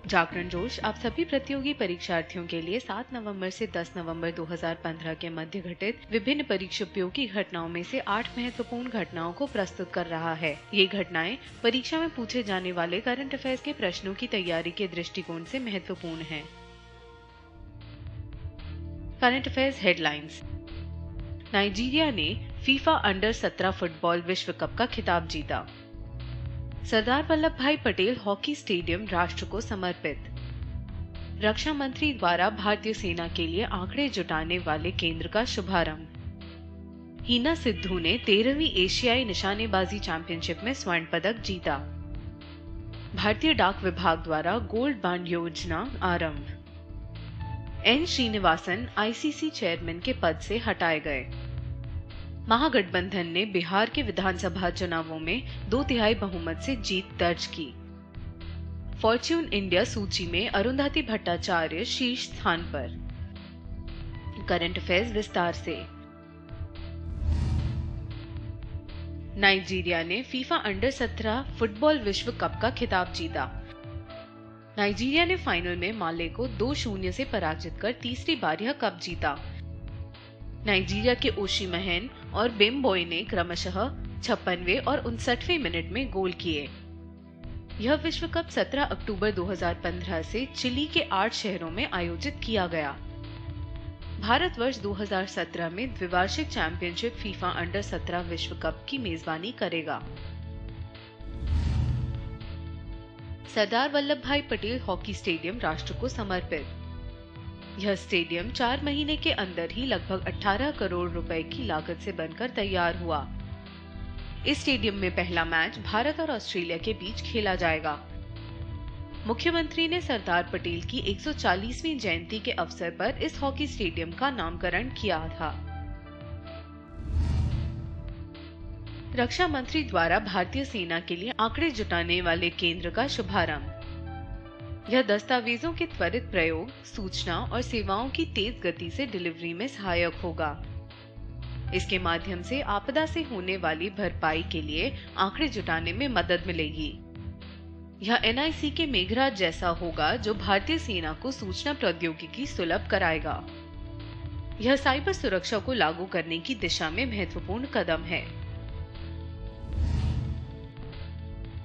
जागरण जोश आप सभी प्रतियोगी परीक्षार्थियों के लिए 7 नवंबर से 10 नवंबर 2015 के मध्य घटित विभिन्न परीक्षोपयोगी घटनाओं में से 8 महत्वपूर्ण घटनाओं को प्रस्तुत कर रहा है। ये घटनाएं परीक्षा में पूछे जाने वाले करंट अफेयर्स के प्रश्नों की तैयारी के दृष्टिकोण से महत्वपूर्ण हैं। Current affairs headlines. नाइजीरिया ने फीफा अंडर 17 फुटबॉल विश्व कप का खिताब जीता। सरदार वल्लभ भाई पटेल हॉकी स्टेडियम राष्ट्र को समर्पित। रक्षा मंत्री द्वारा भारतीय सेना के लिए आंकड़े जुटाने वाले केंद्र का शुभारंभ। हीना सिद्धू ने 13वीं एशियाई निशानेबाजी चैंपियनशिप में स्वर्ण पदक जीता। भारतीय डाक विभाग द्वारा गोल्ड बॉन्ड योजना आरंभ। एन श्रीनिवासन आईसीसी चेयरमैन के पद से हटाए गए। महागठबंधन ने बिहार के विधानसभा चुनावों में 2/3 बहुमत से जीत दर्ज की। फॉर्च्यून इंडिया सूची में अरुंधति भट्टाचार्य शीर्ष स्थान पर। करंट अफेयर्स विस्तार से। नाइजीरिया ने फीफा अंडर 17 फुटबॉल विश्व कप का खिताब जीता। नाइजीरिया ने फाइनल में माले को 2-0 से पराजित कर तीसरी बार यह कप जीता। नाइजीरिया के ओशिमहेन और बेम्बोय ने क्रमशः 56वें और 59वें मिनट में गोल किए। यह विश्व कप 17 अक्टूबर 2015 से चिली के 8 शहरों में आयोजित किया गया। भारतवर्ष 2017 में द्विवार्षिक चैंपियनशिप फीफा अंडर 17 विश्व कप की मेजबानी करेगा। सरदार वल्लभ भाई पटेल हॉकी स्टेडियम राष्ट्र को समर्पित। यह स्टेडियम 4 महीने के अंदर ही लगभग 18 करोड़ रुपए की लागत से बनकर तैयार हुआ। इस स्टेडियम में पहला मैच भारत और ऑस्ट्रेलिया के बीच खेला जाएगा। मुख्यमंत्री ने सरदार पटेल की 140वीं जयंती के अवसर पर इस हॉकी स्टेडियम का नामकरण किया था। रक्षा मंत्री द्वारा भारतीय सेना के लिए आंकड़े जुटाने वाले केंद्र का शुभारंभ। यह दस्तावेजों के त्वरित प्रयोग, सूचना और सेवाओं की तेज गति से डिलीवरी में सहायक होगा। इसके माध्यम से आपदा से होने वाली भरपाई के लिए आंकड़े जुटाने में मदद मिलेगी। यह एनआईसी के मेघराज जैसा होगा, जो भारतीय सेना को सूचना प्रौद्योगिकी सुलभ कराएगा। यह साइबर सुरक्षा को लागू करने की दिशा में महत्वपूर्ण कदम है।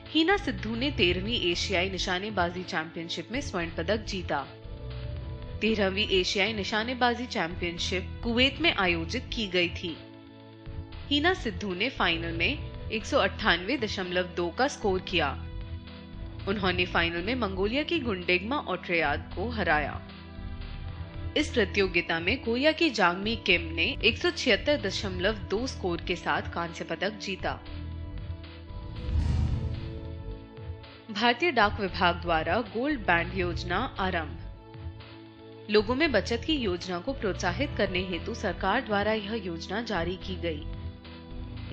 हीना सिद्धू ने 13वीं एशियाई निशानेबाजी चैंपियनशिप में स्वर्ण पदक जीता। 13वीं एशियाई निशानेबाजी चैंपियनशिप कुवैत में आयोजित की गई थी। हीना सिद्धू ने फाइनल में 198.2 का स्कोर किया। उन्होंने फाइनल में मंगोलिया की गुंडेग्मा ओट्रेयाद को हराया। इस प्रतियोगिता में कोरिया की जांगमी किम ने 176.2 स्कोर के साथ कांस्य पदक जीता। भारतीय डाक विभाग द्वारा गोल्ड बॉन्ड योजना आरंभ। लोगों में बचत की योजना को प्रोत्साहित करने हेतु सरकार द्वारा यह योजना जारी की गई।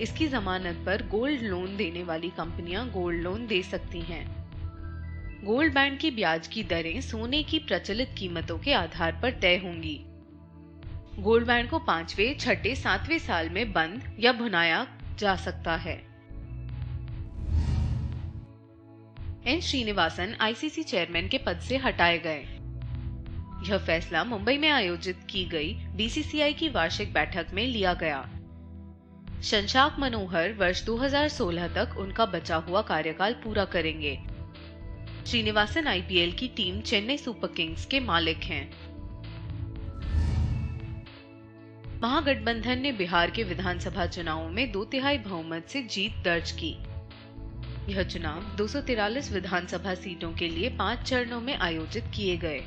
इसकी जमानत पर गोल्ड लोन देने वाली कंपनियां गोल्ड लोन दे सकती हैं। गोल्ड बॉन्ड की ब्याज की दरें सोने की प्रचलित कीमतों के आधार पर तय होंगी। गोल्ड बॉन्ड को 5वें, 6ठे, 7वें साल में बंद या भुनाया जा सकता है। एन श्रीनिवासन आईसीसी चेयरमैन के पद से हटाए गए। यह फैसला मुंबई में आयोजित की गई बीसीसीआई की वार्षिक बैठक में लिया गया। शशांक मनोहर वर्ष 2016 तक उनका बचा हुआ कार्यकाल पूरा करेंगे। श्रीनिवासन आईपीएल की टीम चेन्नई सुपर किंग्स के मालिक हैं। महागठबंधन ने बिहार के विधानसभा चुनावों में 2/3 बहुमत से जीत दर्ज की। यह चुनाव 243 विधानसभा सीटों के लिए 5 चरणों में आयोजित किए गए।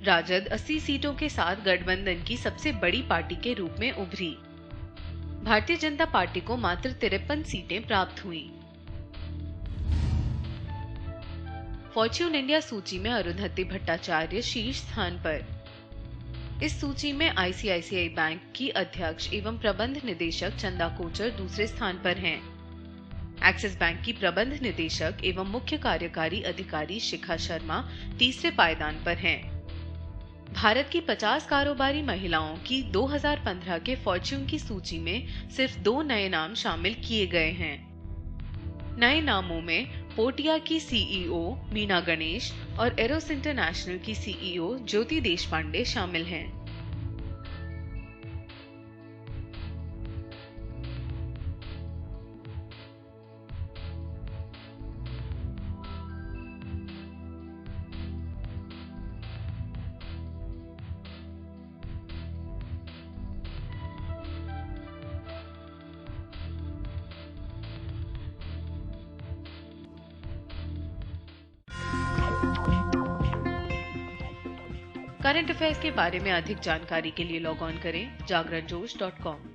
राजद 80 सीटों के साथ गठबंधन की सबसे बड़ी पार्टी के रूप में उभरी। भारतीय जनता पार्टी को मात्र 53 सीटें प्राप्त हुईं। फॉर्च्यून इंडिया सूची में अरुंधति भट्टाचार्य शीर्ष स्थान पर। इस सूची में आईसीआईसीआई बैंक की अध्यक्ष एवं प्रबंध निदेशक चंदा कोचर दूसरे स्थान पर हैं। एक्सिस बैंक की प्रबंध निदेशक एवं मुख्य कार्यकारी अधिकारी शिखा शर्मा तीसरे पायदान पर हैं। भारत की 50 कारोबारी महिलाओं की 2015 के फॉर्च्यून की सूची में सिर्फ 2 नए नाम शामिल किए गए हैं। नए नामों में पोटिया की सीईओ मीना गणेश और एरोस इंटरनेशनल की सीईओ ज्योति देशपांडे शामिल हैं। करंट अफेयर्स के बारे में अधिक जानकारी के लिए लॉग ऑन करें जागरणजोश.com।